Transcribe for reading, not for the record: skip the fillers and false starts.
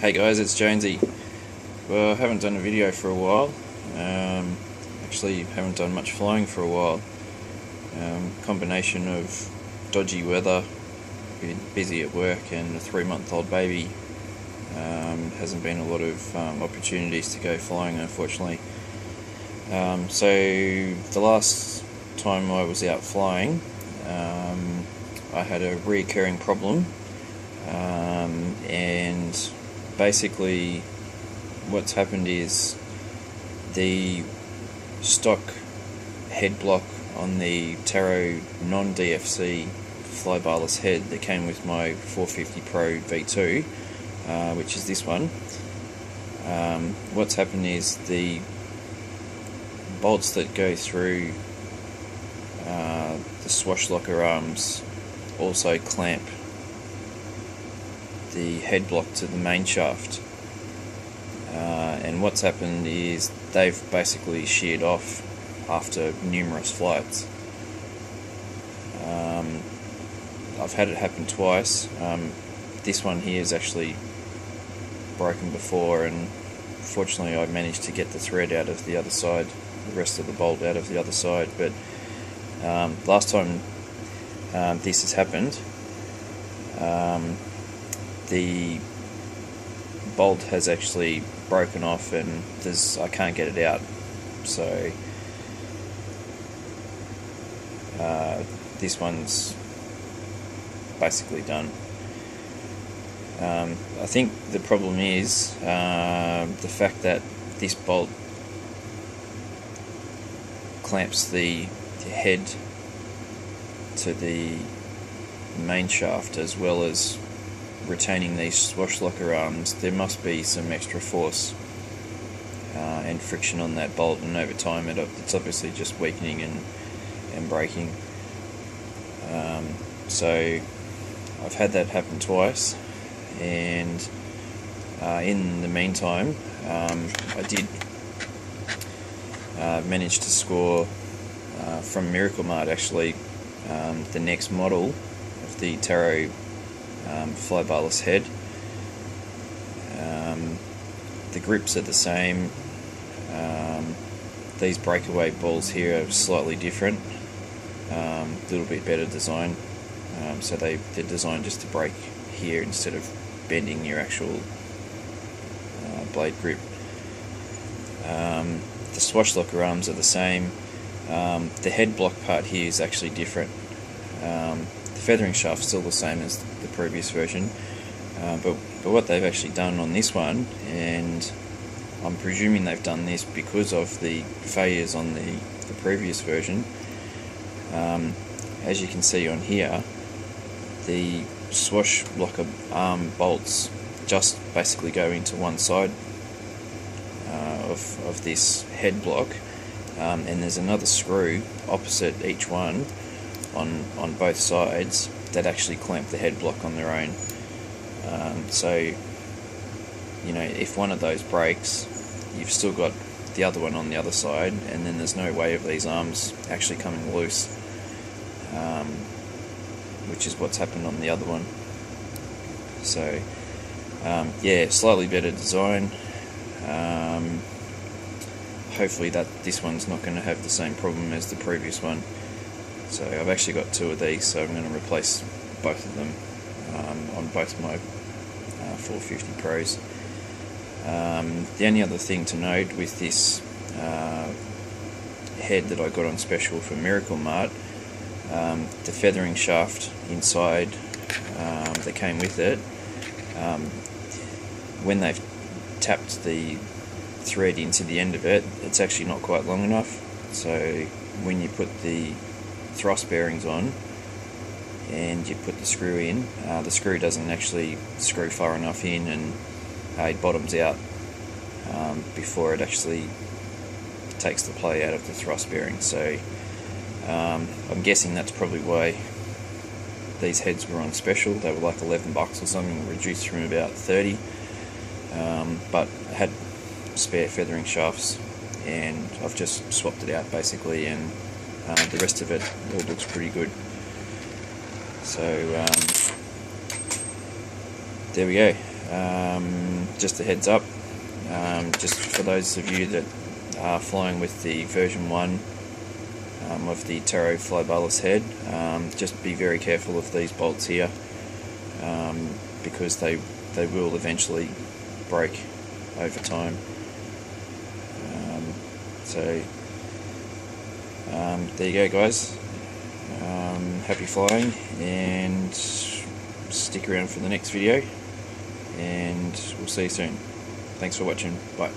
Hey guys, it's Jonesy. Well, I haven't done a video for a while. Actually, haven't done much flying for a while. Combination of dodgy weather, been busy at work, and a 3-month-old baby. Hasn't been a lot of opportunities to go flying, unfortunately. So the last time I was out flying, I had a recurring problem, and basically what's happened is the stock head block on the Taro non-DFC flybarless head that came with my 450 Pro V2, which is this one. What's happened is the bolts that go through the swashlocker arms also clamp the head block to the main shaft, and what's happened is they've basically sheared off after numerous flights. I've had it happen twice. This one here is actually broken before, and fortunately I managed to get the thread out of the other side, the rest of the bolt out of the other side, but last time this has happened, the bolt has actually broken off and I can't get it out, so this one's basically done. I think the problem is the fact that this bolt clamps the head to the main shaft as well as retaining these swashlocker arms. There must be some extra force and friction on that bolt, and over time it's obviously just weakening and breaking. So I've had that happen twice, and in the meantime I did manage to score from Miracle Mart actually the next model of the Taro flybarless head. The grips are the same. These breakaway balls here are slightly different, a little bit better design, so they're designed just to break here instead of bending your actual blade grip. The swashlocker arms are the same. The head block part here is actually different. The feathering shaft is still the same as the previous version, but what they've actually done on this one, and I'm presuming they've done this because of the failures on the previous version, as you can see on here, the swashlocker arm bolts just basically go into one side of this head block, and there's another screw opposite each one on both sides that actually clamp the head block on their own. So, you know, if one of those breaks, you've still got the other one on the other side, and then there's no way of these arms actually coming loose, which is what's happened on the other one. So, yeah, slightly better design. Hopefully this one's not going to have the same problem as the previous one. So I've actually got two of these, so I'm going to replace both of them on both my 450 Pros. The only other thing to note with this head that I got on special for Miracle Mart, the feathering shaft inside that came with it, when they've tapped the thread into the end of it, it's actually not quite long enough. So when you put the thrust bearings on and you put the screw in, the screw doesn't actually screw far enough in, and it bottoms out before it actually takes the play out of the thrust bearing. So I'm guessing that's probably why these heads were on special. They were like $11 or something, reduced from about 30, but I had spare feathering shafts and I've just swapped it out basically, and the rest of it all looks pretty good. So there we go. Just a heads up, just for those of you that are flying with the version 1 of the Taro Flybarless head, just be very careful of these bolts here, because they will eventually break over time. There you go, guys. Happy flying, and stick around for the next video, and we'll see you soon. Thanks for watching. Bye.